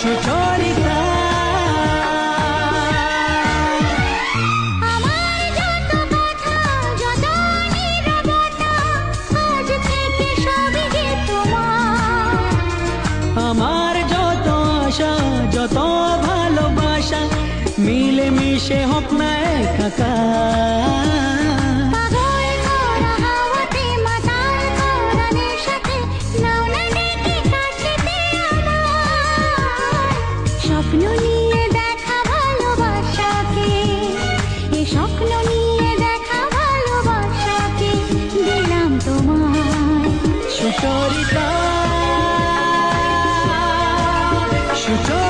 সুচরিতা। আমার যত কথা, যত নীরবতা, আজ থেকে সবই যে তোমার। আমার যত আশা, যত ভালোবাসা, মিলে মিশে হোক না একাকার। পাগল করা হাওয়াতে, মাতাল করা নেশাতে, নাও না ডেকে কাছেতে আমার। স্বপ্ন নিয়ে দেখা ভালোবাসাকে, এ স্বপ্ন নিয়ে দেখা ভালোবাসাকে দিলাম তোমায়। সুচরিতা, সুচরিতা।